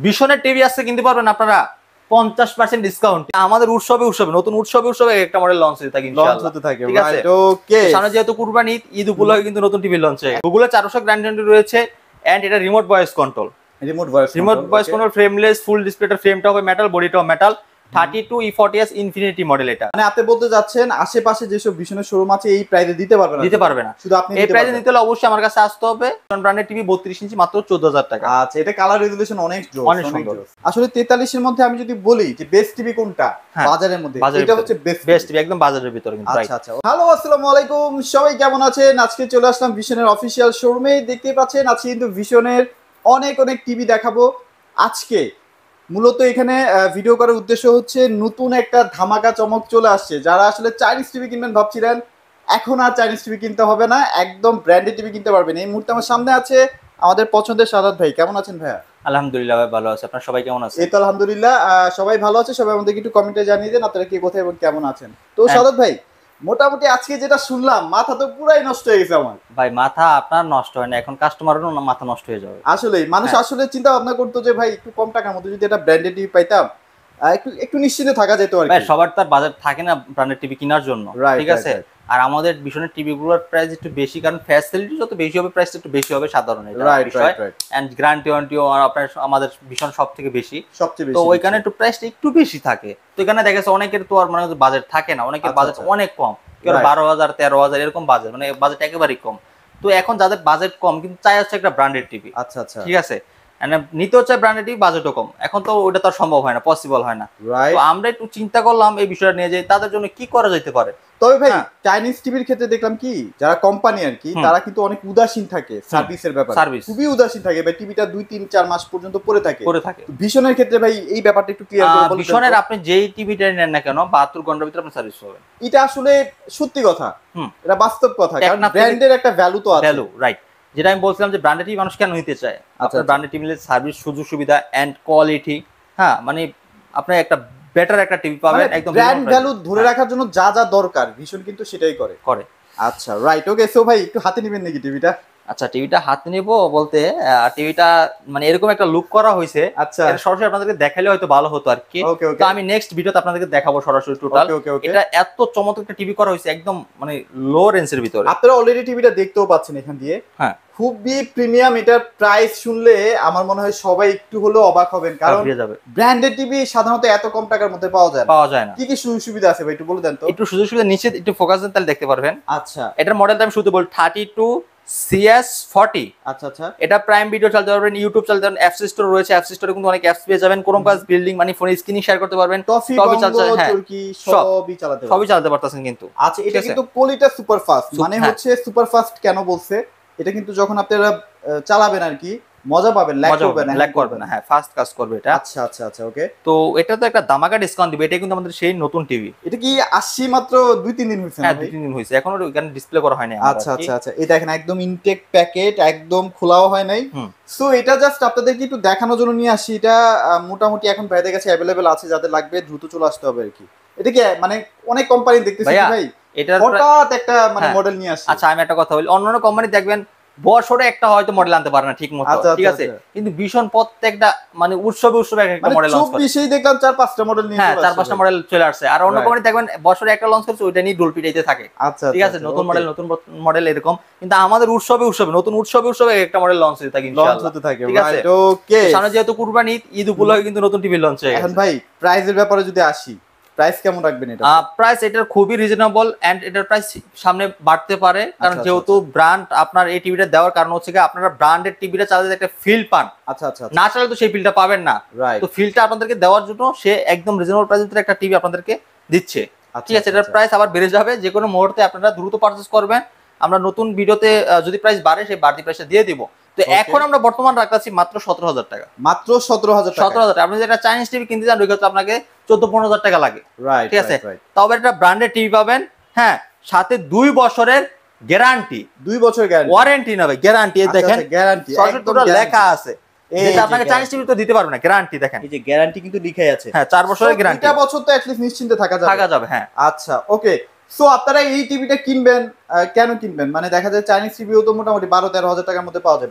ভীষণের TV আসছে কিনতে পারবেন আপনারা 50% ডিসকাউন্ট। আমাদের উৎসবে নতুন উৎসবে একটা মডেল লঞ্চ হতে থাকে ইনশাআল্লাহ। ঠিক আছে, ওকে। সামনে যেহেতু কুরবানি ঈদ উপলক্ষে কিন্তু নতুন টিভি লঞ্চ হয়ে গেছে। গুগলের 4 বছর গ্যারান্টি রয়েছে এন্ড এটা remote voice control. Remote voice control, frameless, full ডিসপ্লেটা, ফ্রেমটা হবে মেটাল, বডিটাও মেটাল। 32 E40s ইনফিনিটি মডেল এটা। মানে আপনি বলতে যাচ্ছেন আশেপাশে যেসব ভীষণের শোরুম আছে এই প্রাইসে দিতে পারবে না, শুধু আপনি এই প্রাইসে নিতে হলে অবশ্যই আমার কাছে আসতে হবে। ব্র্যান্ডের টিভি 32 ইঞ্চি মাত্র 14000 টাকা। আচ্ছা, এটা কালার রেজোলিউশন অনেক সুন্দর। আসলে 43 এর মধ্যে আমি যদি বলি যে বেস্ট টিভি কোনটা বাজারের মধ্যে, এটা হচ্ছে বেস্ট টিভি একদম বাজারের ভিতরে কিন্তু। আচ্ছা, হ্যালো, আসসালামু আলাইকুম, সবাই কেমন আছেন? আজকে চলে আসলাম ভিশনের অফিশিয়াল শোরুমে। দেখতেই পাচ্ছেন আজকে কিন্তু ভিশনের অনেক টিভি দেখাবো। আজকে মূলত এখানে ভিডিও করার উদ্দেশ্য হচ্ছে নতুন একটা ধামাকা চমক চলে আসছে। যারা আসলে চাইনিজ টিভি কিনবেন ভাবছিলেন, এখন আর চাইনিজ টিভি কিনতে হবে না, একদম ব্র্যান্ডেড টিভি কিনতে পারবেন। এই মুহূর্তে আমার সামনে আছে আমাদের পছন্দের সাদাত ভাই। কেমন আছেন ভাইয়া? আলহামদুলিল্লাহ ভাই, ভালো আছি। আপনারা সবাই কেমন আছেন? এই তো আলহামদুলিল্লাহ, সবাই ভালো আছে। সবাই আমাদেরকে একটু কমেন্টে জানিয়ে দেন আপনারা কে কোথায় এবং কেমন আছেন। তো সাদাত ভাই, মোটামুটি আজকে যেটা শুনলাম মাথা তো পুরাই নষ্ট হয়ে গেছে আমার। ভাই মাথা আপনার নষ্ট হয় না, এখন কাস্টমারেরও মাথা নষ্ট হয়ে যাবে। আসলে মানুষ আসলে চিন্তা ভাবনা করতো যে ভাই একটু কম টাকার মধ্যে যদি একটা ব্র্যান্ডেড টিভি পাইতাম একটু নিশ্চিন্তে থাকা যেত আর কি। সবার তার বাজেট থাকে না ব্র্যান্ডেড টিভি কেনার জন্য, ঠিক আছে। আর আমাদের ভীষণের টিভি গুলোর প্রাইস একটু বেশি, কারণ ফ্যাসিলিটি যত বেশি হবে প্রাইস একটু বেশি হবে সাধারণ, এটা বিষয়। এন্ড গ্যারান্টি ওয়ারেন্টিও আপনার আমাদের ভীষণ সবচেয়ে বেশি, তো ওইখানে একটু প্রাইসটা একটু বেশি থাকে। তো এখানে দেখা যাচ্ছে অনেকের তো আর মানে বাজেট থাকে না, অনেকের বাজেট অনেক কম, কেউ 12,000 13,000 এরকম বাজেট, মানে বাজেট একেবারেই কম। তো এখন যাদের বাজেট কম কিন্তু চাই হচ্ছে একটা ব্র্যান্ডেড টিভি, আচ্ছা, ঠিক আছে, নিতে হচ্ছে ব্র্যান্ডেড টিভি, বাজেটও কম। এখন তো ওটা তো সম্ভব হয় না, পসিবল হয় না। তো আমরা একটু চিন্তা করলাম এই বিষয়টা নিয়ে যে তাদের জন্য কি করা যেতে পারে। তবে ভাই চাইনিজ টিভির ক্ষেত্রে দেখলাম কি যারা কোম্পানি আর কি তারা কিন্তু অনেক উদাসীন থাকে সার্ভিসের ব্যাপারে, খুবই উদাসীন থাকে ভাই। টিভিটা 2-3-4 মাস পর্যন্ত পড়ে থাকে। ভিশনের ক্ষেত্রে ভাই এই ব্যাপারটা একটু ক্লিয়ার করে বলুন। ভিশনের আপনি যেই টিভিটা নেন না কেন 72 ঘন্টার ভিতরে আপনি সার্ভিস পাবেন। এটা আসলে সত্যি কথা, এটা বাস্তব কথা, কারণ ব্র্যান্ডের একটা ভ্যালু তো আছে। Value, right. যেটা আমি বলছিলাম যে ব্র্যান্ডেড টিভি মানুষ কেন নিতে চায়, আপনার ব্র্যান্ডেড টিভির সার্ভিস, সুযোগ সুবিধা এন্ড কোয়ালিটি, হ্যাঁ, মানে আপনি একটা বেটার একটা টিভি পাবেন একদম। ব্র্যান্ড ভ্যালু ধরে রাখার জন্য যা যা দরকার ভিশন কিন্তু সেটাই করে। আচ্ছা, রাইট, ওকে। সো ভাই একটু হাতে নেবেন নাকি টিভিটা? আচ্ছা, টিভিটা হাতে নেব বলতে টিভিটা মানে এরকম একটা লুক করা হয়েছে। আচ্ছা, সরাসরি আপনাদেরকে দেখালে হয়তো ভালো হতো আর কি। তো আমি নেক্সট ভিডিওতে আপনাদেরকে দেখাবো সরাসরি টোটাল। এটা এত চমৎকার একটা টিভি করা হয়েছে একদম মানে লো রেঞ্জের ভিতরে। আপনারা অলরেডি টিভিটা দেখতেও পাচ্ছেন এখান দিয়ে। হ্যাঁ, খুবই প্রিমিয়াম। এটার প্রাইস শুনলে আমার মনে হয় সবাই একটু হলেও অবাক হবেন, কারণ ব্র্যান্ডেড টিভি সাধারণত এত কম টাকার মধ্যে পাওয়া যায় না। কি কি সুযোগ সুবিধা আছে ভাই একটু বলে দেন তো। একটু সুযোগ সুবিধা নিচে একটু ফোকাস দেন তাহলে দেখতে পারবেন। আচ্ছা, এটার মডেলটা আমি শুধু বল 32 CS40। আচ্ছা, এটা প্রাইম ভিডিও চালাতে পারবেন, ইউটিউব চালাতে পারবেন, অ্যাপস স্টোর রয়েছে, অ্যাপস স্টোরে কিন্তু অনেক অ্যাপস পেয়ে যাবেন। ক্রোমকাস্ট, বিল্ডিং, মানে ফোনে স্ক্রিনিং শেয়ার করতে পারবেন, সবই চালাতে পারতেছেন কিন্তু। আচ্ছা, এটা কিন্তু কোয়ালিটি সুপার ফাস্ট, মানে হচ্ছে সুপার ফাস্ট কেন বলছে, এটা কিন্তু যখন আপনারা চালাবেন আর কি মজা পাবেন, ল্যাগ করবে না। হ্যাঁ, ফাস্ট কাজ করবে এটা। আচ্ছা, ওকে। তো এটা তো একটা ধামাকা ডিসকাউন্ট দিবে। এটা কিন্তু আমাদের সেই নতুন টিভি। এটা কি আসছে মাত্র 2-3 দিন হইছে না? হ্যাঁ, 2-3 দিন হইছে, এখনো এখানে ডিসপ্লে করা হয়নি। আচ্ছা, এই দেখেন একদম ইনটেক প্যাকেট, একদম খোলাও হয় নাই। সো এটা জাস্ট আপনাদেরকে একটু দেখানোর জন্য নিয়ে আসি। এটা মোটামুটি এখন ভাইদের কাছে अवेलेबल আছে, যাদের লাগবে দ্রুত চলে আসতে হবে আর কি। এটা কি মানে অনেক কোম্পানি দেখতেছি ভাই, এটা হঠাৎ একটা মানে মডেল নিয়ে আসে। আচ্ছা, আমি একটা কথা বলি, অন্যান্য কোম্পানি দেখবেন বছরে একটা হয়তো মডেল আনতে পারে না ঠিক মতো, ঠিক আছে, কিন্তু ভীষণ প্রত্যেকটা মানে উৎসবে একটা মডেল লঞ্চ করে। 24 দেখলাম 4-5টা মডেল নিয়ে চলে আসছে। 4-5টা মডেল চলে আসছে। আর অন্য কোম্পানি দেখবেন বছরে একটা লঞ্চ করছে, ওইটা নিয়ে ডোল পিটাইতে থাকে। ঠিক আছে, নতুন মডেল এরকম। কিন্তু আমাদের উৎসবে নতুন উৎসবে একটা মডেল লঞ্চ হতে থাকে ইনশাআল্লাহ। ঠিক আছে, ওকে। সামনে যেহেতু কুরবানি ঈদ উপলক্ষে কিন্তু নতুন টিভি লঞ্চ হয়ে গেছে। এখন ভাই প্রাইসের ব্যাপারে যদি আসি, প্রাইস কেমন রাখবেন এটা? প্রাইস এটার খুবই রিজনেবল এন্ড এটার প্রাইস সামনে বাড়তে পারে, কারণ যেহেতু ব্র্যান্ড আপনার এই টিভিটা দেওয়ার কারণ হচ্ছে আপনারা ব্র্যান্ডেড টিভিটা চালাতে একটা ফিল পান। আচ্ছা, না চাইলে তো সেই ফিলটা পাবেন না। তো ফিলটা আপনাদেরকে দেওয়ার জন্য সে একদম রিজনেবল প্রাইসে একটা টিভি আপনাদেরকে দিচ্ছে। ঠিক আছে, এটার প্রাইস আবার বেড়ে যাবে যে কোনো মুহূর্তে, আপনারা দ্রুত পারচেজ করবেন। আমরা নতুন ভিডিওতে যদি প্রাইস বাড়ে সেই বাড়তি প্রাইসটা দিয়ে দিব। তো এখন আমরা বর্তমান রাখতেছি মাত্র 17,000 টাকা। মাত্র 17,000 টাকা। আপনি যেটা চাইনিজ টিভি কিনতে চান ওই ক্ষেত্রে আপনাকে 14-15,000 টাকা লাগে। ঠিক আছে, তবে এটা ব্র্যান্ডেড টিভি পাবেন। হ্যাঁ, সাথে 2 বছরের গ্যারান্টি, 2 বছর গ্যারান্টি, ওয়ারেন্টি নয় গ্যারান্টি। দেখেন গ্যারান্টি একদম লেখা আছে, যেটা আপনাকে চাইনিজ টিভি তো দিতে পারবে না। গ্যারান্টি দেখেন, এই যে গ্যারান্টি কিন্তু লেখাই আছে। হ্যাঁ, 4 বছরের গ্যারান্টি। 2 বছর তো অ্যাট লিস্ট নিশ্চিন্তে থাকা যাবে। হ্যাঁ, আচ্ছা, ওকে। সো আপনারা এই টিভিটা কিনবেন, কেন কিনবেন? মানে দেখা যায় চাইনিজ টিভিও তো মোটামুটি 12-13 হাজার টাকার মধ্যে পাওয়া যায়।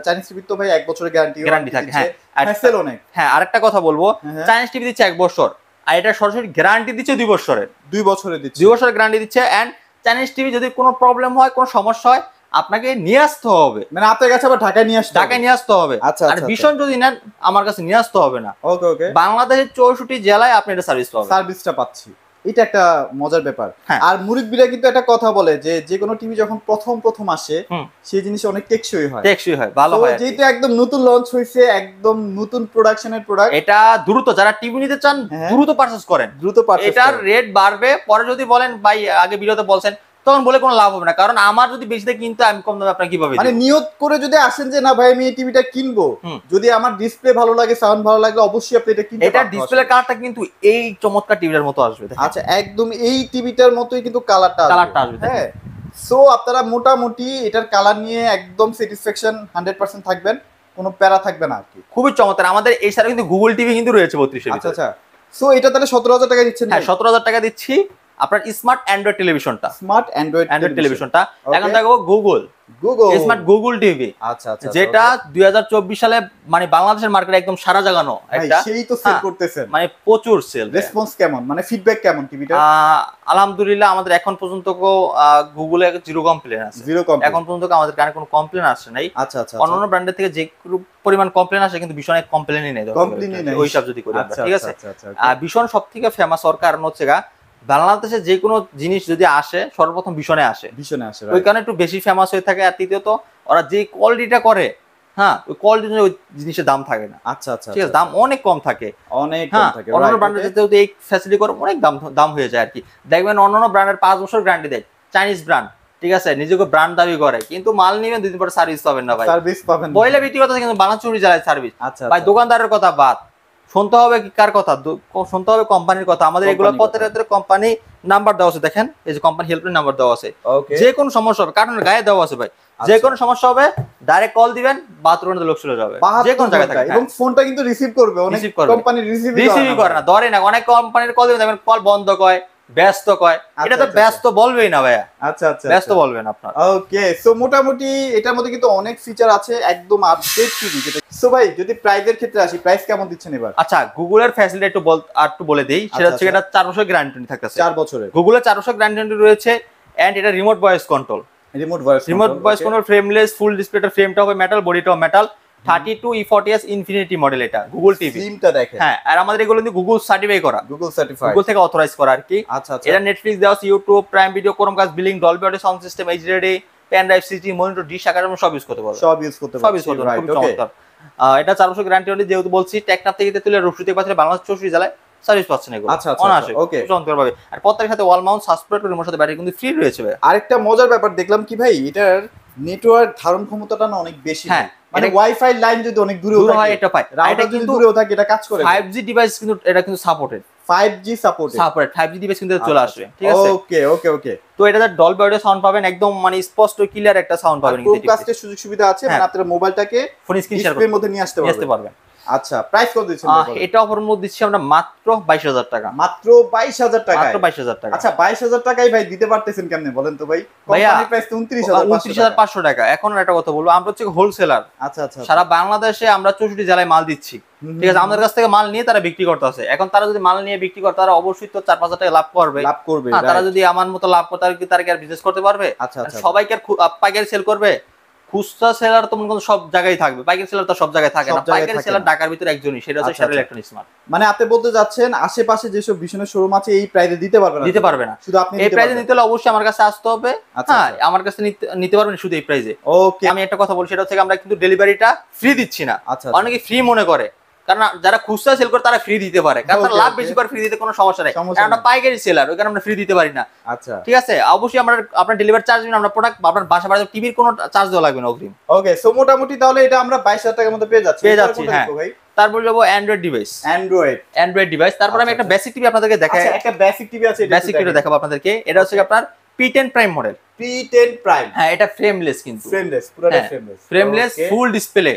চাইনিজ টিভি তো ভাই 1 বছরের গ্যারান্টি থাকে। হ্যাঁ, হ্যাসেল অনেক। হ্যাঁ, আরেকটা কথা বলবো, হ্যাঁ। চাইনিজ টিভি দিচ্ছে 1 বছর, আর এটা সরাসরি গ্যারান্টি দিচ্ছে 2 বছরের। 2 বছরের দিচ্ছে। 2 বছরের গ্যারান্টি দিচ্ছে। এন্ড চাইনিজ টিভি যদি কোনো প্রবলেম হয়, কোনো সমস্যা হয়, আপনাকে নিয়ে আসতে হবে। মানে আপনার কাছে আবার ঢাকায় নিয়ে আসতে হবে। ঢাকায় নিয়ে আসতে হবে। আচ্ছা, আর ভীষণ যদি নেন, আমার কাছে নিয়ে আসতে হবে না। ওকে, ওকে। বাংলাদেশের 64 জেলায় আপনি এটা সার্ভিস পাবেন। সার্ভিসটা পাচ্ছি। এটা একটা মজার ব্যাপার। হ্যাঁ। আর মুরব্বিরা কিন্তু একটা কথা বলে যে কোনো টিভি যখন প্রথম আসে, সেই জিনিস অনেক টেকসই হয়। টেকসই হয়, ভালো হয়। যেহেতু একদম নতুন লঞ্চ হইছে, একদম নতুন প্রোডাকশনের প্রোডাক্ট, এটা দ্রুত, যারা টিভি নিতে চান দ্রুত পারচেজ করেন। দ্রুত পারচেজ। এটার রেট বাড়বে পরে, যদি বলেন ভাই আগে ভিডিওতে বলছেন, তখন বলে কোনো লাভ হবে না। কারণ আমার যদি বেশি দেয় কিনতে, আমি কম দামে আপনাকে কিভাবে মানে নিয়ত করে যদি আসেন যে না ভাই আমি এই টিভিটা কিনবো, যদি আমার ডিসপ্লে ভালো লাগে, সাউন্ড ভালো লাগে, অবশ্যই আপনি এটা কিনতে পারবেন। এটা ডিসপ্লে কালারটা কিন্তু এই চমৎকার টিভিটার মতো আসবে। আচ্ছা, একদম এই টিভিটার মতোই কিন্তু কালারটা আসবে। হ্যাঁ। সো আপনারা মোটামুটি এটার কালার নিয়ে একদম স্যাটিসফ্যাকশন 100% থাকবেন, কোনো প্যারা থাকবে না আর কি। খুবই চমৎকার। আমাদের এই সাথে কিন্তু গুগল টিভি কিন্তু রয়েছে 32 এর ভিতরে। আচ্ছা। সো এটা তাহলে 17,000 টাকা দিচ্ছেন? হ্যাঁ, 17,000 টাকা দিচ্ছি। আপনার স্মার্ট অ্যান্ড্রয়েড টেলিভিশনটা, স্মার্ট অ্যান্ড্রয়েড টেলিভিশনটা এখন দেখো গুগল স্মার্ট গুগল টিভি। আচ্ছা, যেটা 2024 সালে মানে বাংলাদেশের মার্কেটে একদম সারা জাগানো একটা, সেই তো সেল করতেছেন, মানে প্রচুর সেল। রেসপন্স কেমন, মানে ফিডব্যাক কেমন টিভিটা? আলহামদুলিল্লাহ, আমাদের এখন পর্যন্ত গুগলে 0 কমপ্লেন আছে। এখন পর্যন্ত আমাদের কানে কোনো কমপ্লেন আসে নাই। আচ্ছা। অন্যান্য ব্র্যান্ডের থেকে যে পরিমাণ কমপ্লেন আসে, কিন্তু ভীষণ এক কমপ্লেনই নেই ওই সব যদি করি আমরা, ঠিক আছে। ভীষণ সবথেকে ফেমাস হওয়ার কারণ হচ্ছে বাংলাদেশে যে কোনো জিনিস যদি আসে, সর্বপ্রথম ভীষণে আসে। ওই কারণে একটু বেশি ফেমাস হয়ে থাকে। আর তৃতীয়ত, ওরা যে কোয়ালিটিটা করে, হ্যাঁ, ওই কোয়ালিটি ওই জিনিসের দাম থাকে না। আচ্ছা, ঠিক আছে, দাম অনেক কম থাকে, অনেক কম থাকে। অন্যান্য ব্র্যান্ডের যেহেতু এই ফ্যাসিলিটি করে, অনেক দাম হয়ে যায় আর কি। দেখবেন অন্যান্য ব্র্যান্ডের 5 বছর গ্যারান্টি দেয়, চাইনিজ ব্র্যান্ড, ঠিক আছে, নিজেকে ব্র্যান্ড দাবি করে, কিন্তু মাল নিবেন 2 দিন পরে সার্ভিস পাবেন না ভাই। সার্ভিস পাবেন বইলে বিক্রি কথা, কিন্তু বানাচুরি জ্বালায় সার্ভিস। আচ্ছা ভাই, দোকানদারের কথা বাদ, শুনতে হবে কি কার কথা? শুনতে হবে কোম্পানির কথা। আমাদের এগুলো প্রত্যেকটা কোম্পানি নাম্বার দেওয়া আছে, দেখেন এই যে কোম্পানি হেল্পলাইন নাম্বার দেওয়া আছে। যে কোনো সমস্যা হবে, কারণ গায়ে দেওয়া আছে ভাই, যে কোনো সমস্যা হবে ডাইরেক্ট কল দিবেন, 72 ঘন্টার লোক চলে যাবে, যে কোনো জায়গায় থাকে। এবং ফোনটা কিন্তু রিসিভ করবে। অনেক কোম্পানি রিসিভ করে না, ধরে না, অনেক কোম্পানির কল দিবেন, দেখবেন কল বন্ধ কয়, ব্যস্ত কয়। এটা তো ব্যস্ত বলবেই না ভাইয়া। আচ্ছা, ব্যস্ত বলবেন আপনার। ওকে। সো মোটামুটি এটার মধ্যে কিন্তু অনেক ফিচার আছে, একদম আপডেট টিভি যেটা। সো ভাই, যদি প্রাইসের ক্ষেত্রে আসি, প্রাইস কেমন দিচ্ছেন এবার? আচ্ছা, গুগলের ফ্যাসিলিটি একটু বলে দেই। সেটা হচ্ছে এটা 4 বছর গ্যারান্টি থাকতেছে। 4 বছরের গুগলের 4 বছর গ্যারান্টি রয়েছে। এন্ড এটা remote voice control, remote voice control, frameless, full ডিসপ্লেটা, ফ্রেমটা হবে মেটাল, বডিটাও মেটাল, 32E40s ইনফিনিটি মডেল। এটা গুগল টিভি, সিমটা দেখেন। হ্যাঁ, আর আমাদের এগুলো কিন্তু গুগল সার্টিফাই করা, গুগল থেকে অথরাইজ করা আর কি। আচ্ছা। এটা নেটফ্লিক্স দেওয়া আছে, YouTube, Prime Video, Chromecast, billing, Dolby audio sound system, HD, pen drive, CC, monitor, dish আকারে সব ইউজ করতে পারবে, সব ইউজ করতে পারবে। খুব চমৎকার। এটা 4 বছর গ্যারান্টি হলে, যেহেতু বলছি টেকনাফ থেকে তেতুলিয়া রূপসী পাচ্ছেন, বাংলাদেশ 64 জেলায় সার্ভিস পাচ্ছেন এগুলো। আচ্ছা, ওকে। চমৎকার ভাবে। আর প্রত্যেকটার সাথে ওয়াল মাউন্ট সাসপেক্ট রিমোট সাথে ব্যাটারি কিন্তু ফ্রি রয়েছে ভাই। আরেকটা মজার ব্যাপার দেখলাম কি ভাই, এটার নেটওয়ার্ক ধারণ ক্ষমতাটা না অনেক বেশি। হ্যাঁ, মানে ওয়াইফাই লাইন যদি অনেক দূরে হয়, এটা পায়। এটা কিন্তু দূরেও থাকে, এটা কাজ করে। 5G ডিভাইস কিন্তু এটা কিন্তু supported, 5G supported, 5G device কিন্তু চলে আসবে, ঠিক আছে। ওকে। তো এটাতে ডলবি অডিও সাউন্ড পাবেন, একদম মানে স্পষ্ট ক্লিয়ার একটা সাউন্ড পাবেন। কিন্তু ক্রোমকাস্টের সুযোগ সুবিধা আছে, মানে আপনারা মোবাইলটাকে ফোন স্ক্রিন শেয়ার ডিসপ্লের মধ্যে নিয়ে আসতে পারবেন। আচ্ছা, প্রাইস কত দিচ্ছেন? এটা অফার মধ্যে দিচ্ছি আমরা মাত্র 22,000 টাকা। মাত্র 22,000 টাকা। মাত্র 22,000 টাকা। আচ্ছা, 22,000 টাকায় ভাই দিতে পারতেছেন কেমনে বলেন তো ভাই? কোম্পানির প্রাইস তো 29,500 টাকা। এখন একটা কথা বলবো, আমরা হচ্ছে হোলসেলার। আচ্ছা। সারা বাংলাদেশে আমরা 64 জেলায় মাল দিচ্ছি, ঠিক আছে। আমাদের কাছ থেকে মাল নিয়ে তারা বিক্রি করতেছে। এখন তারা যদি মাল নিয়ে বিক্রি করে, তারা অবশ্যই তো 4-5,000 টাকা লাভ করবে। তারা যদি আমার মতো লাভ করে, তারা কি আর বিজনেস করতে পারবে? আচ্ছা। সবাইকে পাইকারি সেল করবে? খুচরা সেলার তো মনে করেন সব জায়গায় থাকবে, পাইকারি সেলার তো সব জায়গায় থাকে না। পাইকারি সেলার ঢাকার ভিতরে একজনই, সেটা হচ্ছে শেয়ার ইলেকট্রনিক্স স্মার্ট। মানে আপনি বলতে যাচ্ছেন আশেপাশে যেসব ভীষণের শোরুম আছে এই প্রাইসে দিতে পারবে না, শুধু আপনি এই প্রাইসে নিতে হলে অবশ্যই আমার কাছে আসতে হবে। হ্যাঁ, আমার কাছে নিতে পারবেন শুধু এই প্রাইসে। ওকে। আমি একটা কথা বলি, সেটা হচ্ছে আমরা কিন্তু ডেলিভারিটা ফ্রি দিচ্ছি না। অনেকে ফ্রি মনে করে, কারণ যারা খুচরা সেল করে তারা ফ্রি দিতে পারে, কারণ তারা লাভ বেশি করে, ফ্রি দিতে কোনো সমস্যা নেই। আমরা পাইকারি সেলার, ওই কারণে আমরা ফ্রি দিতে পারি না। আচ্ছা, ঠিক আছে। অবশ্যই আমরা আপনার ডেলিভারি চার্জ দিবেন, আমরা প্রোডাক্ট আপনার বাসা বাড়িতে টিভির কোনো চার্জ দেওয়া লাগবে না অগ্রিম। ওকে। সো মোটামুটি তাহলে এটা আমরা 22,000 টাকার মধ্যে পেয়ে যাচ্ছি। হ্যাঁ। তারপর যাবো অ্যান্ড্রয়েড ডিভাইস। তারপর আমি একটা বেসিক টিভি আপনাদেরকে দেখাই। একটা বেসিক টিভি আছে, বেসিক টিভি দেখাবো আপনাদেরকে। এটা হচ্ছে আপনার P10 prime model. P10 Prime। হ্যাঁ, এটা ফ্রেমলেস কিন্তু পুরোটাই ফ্রেমলেস ফুল ডিসপ্লে।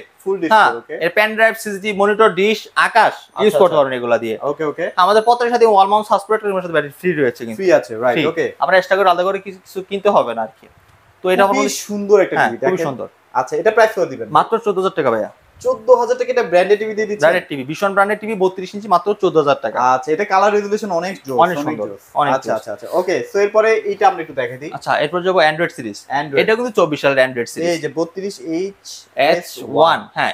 ওকে। এর pen drive, CCD, monitor, dish, Akash use করতে পারেন এগুলা দিয়ে। ওকে। আমাদের প্রত্যেকের সাথে ওয়াল মাউন্ট সাসপেক্টর সাথে ব্যাটারি ফ্রি রয়েছে কিন্তু। ফ্রি আছে, রাইট, ওকে। আমরা এক্সট্রা করে আলাদা করে কিছু কিনতে হবে না আর কি। তো এটা খুবই সুন্দর একটা টিভি, খুবই সুন্দর। আচ্ছা, এটা প্রাইস কত দিবেন? মাত্র 14000 টাকা ভাইয়া। 14000 টাকা এটা ব্র্যান্ডেড টিভি দিয়ে দিচ্ছেন? ব্র্যান্ডেড টিভি, ভীষণ ব্র্যান্ডেড টিভি 32 ইঞ্চি মাত্র 14000 টাকা। আচ্ছা, এটা কালার রেজোলিউশন অনেক জোস, অনেক সুন্দর। আচ্ছা, ওকে। সো এরপরে এইটা আমরা একটু দেখাই দিই। আচ্ছা, এরপর যাব অ্যান্ড্রয়েড সিরিজ। এটা কিন্তু 24 সালের অ্যান্ড্রয়েড সিরিজ। এই যে 32H1। হ্যাঁ,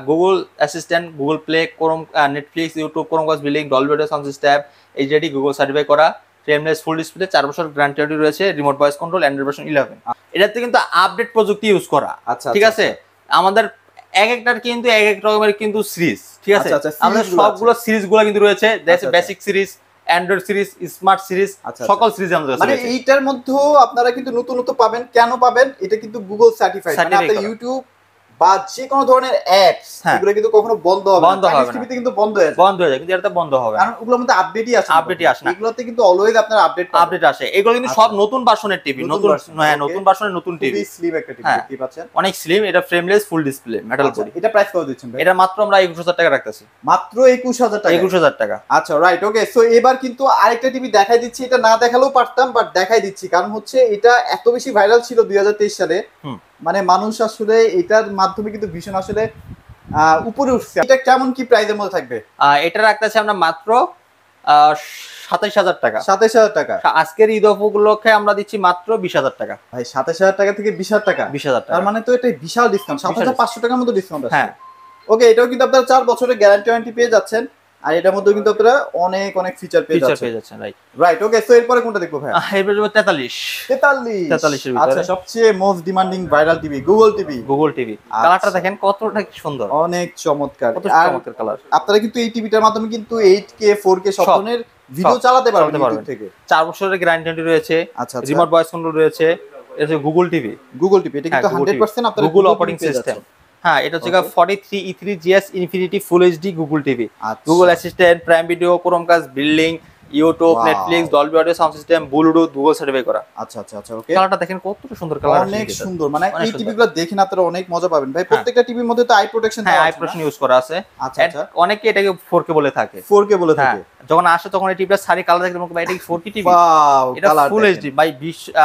Google assistant, Google play, Chrome, Netflix, YouTube, Chromecast, billing, Dolby audio sound system, HD, Google certify করা, ফ্রেমলেস ফুল ডিসপ্লে, 4 বছর গ্যারান্টি রয়েছে, remote voice control, Android version 11। এটাতে কিন্তু আপডেট প্রযুক্তি ইউজ করা। আচ্ছা, ঠিক আছে। আমাদের এক একটার কিন্তু এক এক রকমের কিন্তু সিরিজ, ঠিক আছে। আমাদের সবগুলো সিরিজগুলো কিন্তু রয়েছে, basic series, Android series, smart series, সকল সিরিজ আমাদের মানে এইটার মধ্যেও আপনারা কিন্তু নতুন পাবেন। কেন পাবেন? এটা কিন্তু গুগল সার্টিফাইড, মানে আপনার ইউটিউব বা যে কোনো ধরনের অ্যাপস এগুলো কিন্তু কখনো বন্ধ হবে না। টিভিতে কিন্তু বন্ধ হয়ে যায়, কিন্তু এটাতে বন্ধ হবে কারণ ওগুলোর মধ্যে আপডেটই আসে না। এগুলোতে কিন্তু অলওয়েজ আপনার আপডেট আসে। এগুলো কিন্তু সব নতুন ভার্সনের টিভি, নতুন ভার্সনের নতুন টিভি। খুবই স্লিম একটা টিভি দেখতে পাচ্ছেন, অনেক স্লিম। এটা frameless full display metal body. এটা প্রাইস কত দিচ্ছেন ভাই? এটা মাত্র আমরা 21000 টাকা রাখতেছি। মাত্র 21000 টাকা? 21000 টাকা। আচ্ছা, রাইট, ওকে। সো এবার কিন্তু আরেকটা টিভি দেখাই দিচ্ছি। এটা না দেখালেও পারতাম, বাট দেখাই দিচ্ছি কারণ হচ্ছে এটা এত বেশি ভাইরাল ছিল 2023 সালে। মানে মানুষ আসলে এটার মাধ্যমে কিন্তু ভীষণ আসলে উপরে উঠছে। এটা কেমন কি প্রাইসের মধ্যে থাকবে? এটা রাখতেছি আমরা মাত্র 27000 টাকা। 27000 টাকা। আজকের ঈদ উপলক্ষে আমরা দিচ্ছি মাত্র 20000 টাকা। ভাই 27000 টাকা থেকে 20000 টাকা? 20000 টাকা। তার মানে তো এটা বিশাল ডিসকাউন্ট। 7500 টাকার মতো ডিসকাউন্ট আছে। হ্যাঁ, ওকে। এটাও কিন্তু আপনারা 4 বছরের গ্যারান্টি ওয়ারেন্টি পেয়ে যাচ্ছেন, আর এটার মধ্যে কিন্তু আপনারা অনেক ফিচার পেয়ে যাচ্ছেন। রাইট, ওকে। সো এরপরে কোনটা দেখবো ভাই? এরপর 43 এর ভিতরে আচ্ছা, সবচেয়ে most demanding viral TV Google TV. কালারটা দেখেন কতটা সুন্দর, অনেক চমৎকার। চমৎকার কালার। আপনারা কিন্তু এই টিভিটার মাধ্যমে কিন্তু 8K 4K সব ধরনের ভিডিও চালাতে পারবেন ইউটিউব থেকে। 4 বছরের গ্যারান্টি রয়েছে, আচ্ছা, রিমোট ভয়েস কন্ট্রোল রয়েছে। এটা গুগল টিভি। এটা কিন্তু 100% আপনারা গুগল অপারেটিং সিস্টেম। হ্যাঁ, এটা হচ্ছে 43E3GS infinity full HD Google TV. Google assistant, prime Video, Chromecast, building, YouTube, Netflix, Dolby audio sound system, Bluetooth, Google certify করা। আচ্ছা, ওকে। কালারটা দেখেন কতটা সুন্দর কালার, অনেক সুন্দর। মানে এই টিভিগুলো দেখেন আপনারা অনেক মজা পাবেন ভাই। প্রত্যেকটা টিভির মধ্যে তো আই প্রোটেকশন ইউজ করা আছে। আচ্ছা, অনেকে এটাকে 4K বলে থাকে। যখন আসে তখন এই টিভিটা সারি কালার দেখলে ভাই এটা কি 4K টিভি? এটা ফুল এইচডি ভাই।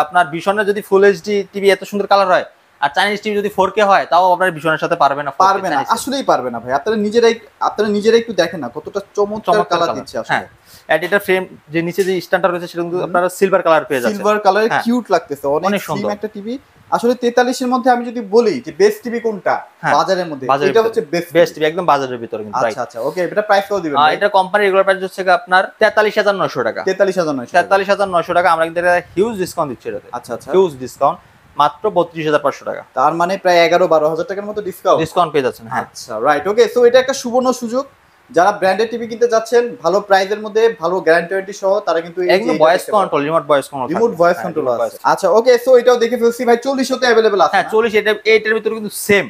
আপনার ভীষণের যদি ফুল এইচডি টিভি এত সুন্দর কালার হয়, আর চাইনিজ টিভি যদি 4K হয়, তাও আপনার ভীষণের সাথে পারবে না। আসলেই পারবে না ভাই। আপনারা নিজেরাই একটু দেখেন না কতটা চমৎকার কালার দিচ্ছে আসলে। এটা ফ্রেম যে নিচে যে স্ট্যান্ডার্ড রয়েছে সেটা কিন্তু আপনারা সিলভার কালার পেয়ে যাচ্ছেন। সিলভার কালারে কিউট লাগতেছে, অনেক সুন্দর একটা টিভি। আসলে 43 এর মধ্যে আমি যদি বলি যে বেস্ট টিভি কোনটা বাজারের মধ্যে, এটা হচ্ছে বেস্ট টিভি, একদম বাজারের ভিতরে কিন্তু। আচ্ছা, ওকে। এটা প্রাইস কত দিবেন? এটা কোম্পানি রেগুলার প্রাইস হচ্ছে আপনার 43900 টাকা। 43900 টাকা। আমরা কিন্তু হিউজ ডিসকাউন্ট দিচ্ছি এটাতে। আচ্ছা, হিউজ ডিসকাউন্ট, মাত্র 32500 টাকা। তার মানে প্রায় 11-12 টাকার মতো ডিসকাউন্ট পেয়ে যাচ্ছেন। হ্যাঁ, আচ্ছা, রাইট, ওকে। সো এটা একটা সুবর্ণ সুযোগ। যারা ব্র্যান্ডেড টিভি কিনতে যাচ্ছেন ভালো প্রাইসের মধ্যে, ভালো গ্যারান্টি ওয়ারেন্টি সহ, তারা কিন্তু একদম voice control, remote voice control আছে। আচ্ছা, ওকে। সো এটাও দেখে ফেলছি ভাই। 40 তে अवेलेबल আছে? হ্যাঁ, 40। এটার ভিতরে কিন্তু সেম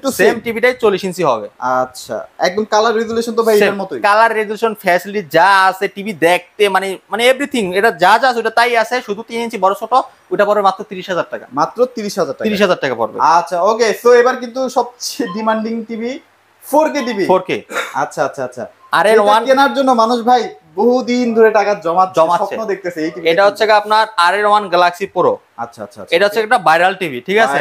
টু সেম টিভিটাই 40 ইঞ্চি হবে। আচ্ছা, একদম কালার রেজোলিউশন তো ভাই এর মতই। কালার রেজোলিউশন, ফ্যাসিলিটি যা আছে, টিভি দেখতে মানে এভরিথিং, এটা যা আছে ওটা তাই আছে। শুধু 3 ইঞ্চি বড় ছোট, ওটা পড়বে মাত্র 30000 টাকা। মাত্র 30000 টাকা? 30000 টাকা পড়বে। আচ্ছা, ওকে। সো এবার কিন্তু সবচেয়ে demanding TV 4K TV. 4K। আচ্ছা। RN1 কেনার জন্য মানুষ ভাই বহুদিন ধরে টাকা জমাচ্ছে, স্বপ্ন দেখতেছে এই টিভি। এটা হচ্ছে আপনার RN1 গ্যালাক্সি প্রো। আচ্ছা। এটা হচ্ছে একটা ভাইরাল টিভি, ঠিক আছে।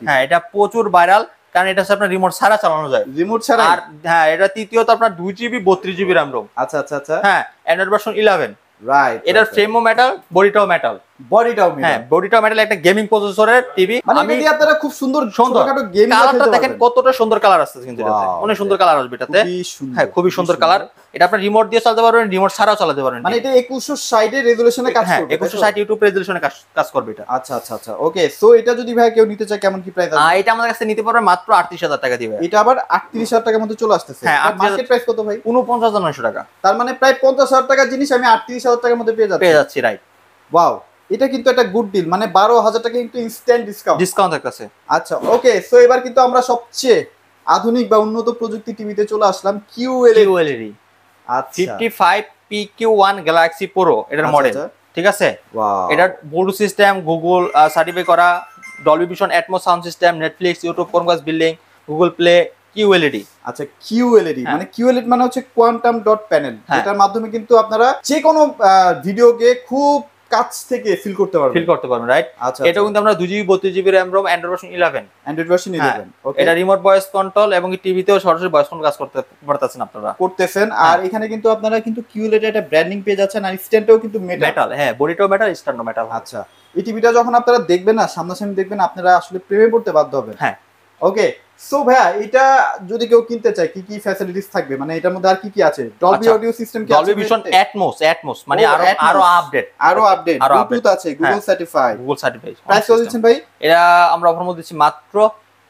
হ্যাঁ, এটা প্রচুর ভাইরাল, কারণ এটা হচ্ছে আপনার রিমোট ছাড়া চালানো যায়। রিমোট ছাড়া? আর হ্যাঁ, এটা তৃতীয়ত আপনার 2GB 32GB RAM ROM। আচ্ছা। হ্যাঁ, অ্যান্ড্রয়েড ভার্সন 11। রাইট। এটার ফ্রেমও মেটাল, বডিটাও মেটাল। হ্যাঁ, বডিটাও মেটাল, একটা গেমিং প্রসেসরের টিভি। মানে এটা আপনারা খুব সুন্দর ছোটখাটো গেম খেলতে কালারটা দেখেন কতটা সুন্দর কালার আসছে কিন্তু এটাতে। অনেক সুন্দর কালার আসবে এটাতে। হ্যাঁ, খুবই সুন্দর কালার। এটা আপনি রিমোট দিয়ে চালাতে পারবেন, রিমোট ছাড়াও চালাতে পারবেন। মানে এটা 2160 এর রেজোলিউশনে কাজ করবে? 2160 ইউটিউব রেজোলিউশনে কাজ করবে এটা। আচ্ছা, ওকে। সো এটা যদি ভাই কেউ নিতে চায় কেমন কি প্রাইস আছে? এটা আমাদের কাছে নিতে পারবে মাত্র 38000 টাকা দিবে। এটা আবার 38000 টাকার মধ্যে চলে আসতেছে। হ্যাঁ, মার্কেট প্রাইস কত ভাই? 49900 টাকা। তার মানে প্রায় 50000 টাকার জিনিস আমি 38000 টাকার মধ্যে পেয়ে যাচ্ছি। রাইট। ওয়াও, এটা কিন্তু একটা গুড ডিল। মানে 12000 টাকা কিন্তু ইনস্ট্যান্ট ডিসকাউন্ট থাকতেছে। আচ্ছা, ওকে। সো এবার কিন্তু আমরা সবচেয়ে আধুনিক বা উন্নত প্রযুক্তি টিভিতে চলে আসলাম, QLED। আচ্ছা, 55PQ1 গ্যালাক্সি প্রো এটার মডেল। ঠিক আছে। ওয়াও, এটা ব্লুটুথ সিস্টেম, গুগল সার্টিফাই করা, Dolby vision, atoms sound system, Netflix, YouTube, Chromecast building, Google play, QLED. আচ্ছা কিউএলইডি মানে কিউএলইডি মানে হচ্ছে কোয়ান্টাম ডট প্যানেল, এটার মাধ্যমে কিন্তু আপনারা যে কোনো ভিডিওকে খুব কাছ থেকে ফিল করতে পারবেন, রাইট। আচ্ছা এটা কিন্তু আমরা 2GB 32GB RAM ROM, Android version 11, ওকে। এটা রিমোট ভয়েস কন্ট্রোল এবং টিভিতেও সরাসরি ভয়েস কন্ট্রোল কাজ করতে পারতেছেন আপনারা, করতেছেন। আর এখানে কিন্তু আপনারা কিন্তু কিউএলইডি একটা ব্র্যান্ডিং পেয়ে যাচ্ছেন, আর স্ট্যান্ডটাও কিন্তু মেটাল, হ্যাঁ বডিটাও মেটাল, স্ট্যান্ডও মেটাল। আচ্ছা এই টিভিটা যখন আপনারা দেখবেন না, সামনাসামনি দেখবেন, আপনারা আসলে প্রেমে পড়তে বাধ্য হবেন। হ্যাঁ ওকে, সো ভাইয়া এটা যদি কেউ কিনতে চায় কি কি ফ্যাসিলিটিস থাকবে, মানে এটার মধ্যে আর কি কি আছে? ডলবি অডিও সিস্টেম কি আছে? ডলবি ভিশন, অ্যাটমস মানে আরো আপডেট, ব্লুটুথ আছে, গুগল সার্টিফাইড। প্রাইস কত দিচ্ছেন ভাই? এটা আমরা অফার মধ্যে দিচ্ছি মাত্র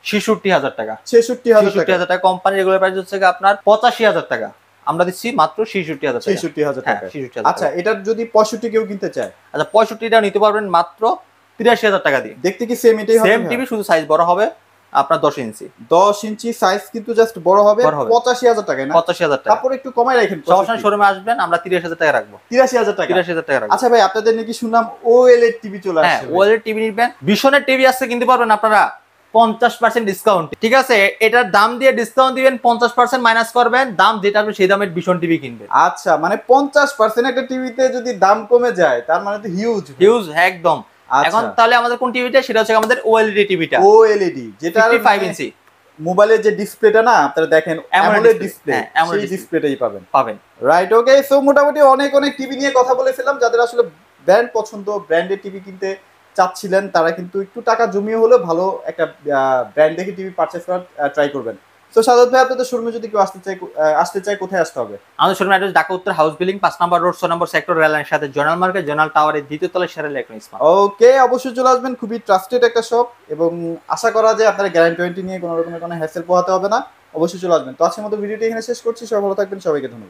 66000 টাকা। 66000 টাকা। কোম্পানি রেগুলার প্রাইস হচ্ছে আপনার 85000 টাকা, আমরা দিচ্ছি মাত্র 66000 টাকা। 66000 টাকা। 66000। আচ্ছা এটার যদি 65 কেউ কিনতে চায়? আচ্ছা 65টা নিতে পারবেন মাত্র 83000 টাকা দিয়ে। দেখতে কি সেম এটাই হবে? সেম টিভি, শুধু সাইজ বড় হবে আপনার 10 ইঞ্চি। 10 ইঞ্চি সাইজ কিন্তু জাস্ট বড় হবে। 85000 টাকা না? 85000 টাকা। তারপর একটু কমাই রাখেন। সমস্যা নেই, শোরুমে আসবেন, আমরা 83000 টাকা রাখবো। 83000 টাকা। 83000 টাকা রাখবো। আচ্ছা ভাই আপনাদের নাকি শুনলাম ওএলইডি টিভি চলে আসছে? হ্যাঁ ওএলইডি টিভি নিবেন, ভিশনের টিভি আসছে কিনতে পারবেন আপনারা 50% ডিসকাউন্ট, ঠিক আছে। এটার দাম দিয়ে ডিসকাউন্ট দিবেন, 50% মাইনাস করবেন, দাম যেটা আপনি সেই দামের ভিশন টিভি কিনবেন। আচ্ছা মানে 50% একটা টিভিতে যদি দাম কমে যায় তার মানে তো হিউজ একদম। এখন তাহলে আমাদের কোন টিভিটা, সেটা হচ্ছে আমাদের ওএলইডি টিভিটা, ওএলইডি যেটা 55 ইঞ্চি। মোবাইলের যে ডিসপ্লেটা না আপনারা দেখেন অ্যামোলেড ডিসপ্লে, সেই ডিসপ্লেটাই পাবেন। রাইট, ওকে। সো মোটামুটি অনেক টিভি নিয়ে কথা বলে ফেললাম। যাদের আসলে ব্র্যান্ড পছন্দ, ব্র্যান্ডের টিভি কিনতে চাচ্ছিলেন, তারা কিন্তু একটু টাকা জমিয়ে হলে ভালো একটা ব্র্যান্ড দেখে টিভি পারচেজ করার ট্রাই করবেন। তো সাদত ভাই আপনাদের শোরুমে যদি কেউ আসতে চায় কোথায় আসতে হবে? আমাদের শোরুম অ্যাড্রেস ঢাকা উত্তর হাউস বিল্ডিং 5 নম্বর রোড 6 নম্বর সেক্টর, রেল লাইনের সাথে জোনাল মার্কেট, জোনাল টাওয়ারের দ্বিতীয় তলায় সেরা ইলেকট্রনিক্স। ওকে, অবশ্যই চলে আসবেন। খুবই ট্রাস্টেড একটা শপ এবং আশা করা যায় আপনারা গ্যারান্টি নিয়ে কোনো রকমের কোনো হ্যাসেল পোহাতে হবে না। অবশ্যই চলে আসবেন। তো আজকের মতো ভিডিওটি এখানে শেষ করছি। সবাই ভালো থাকবেন, সবাইকে ধন্যবাদ।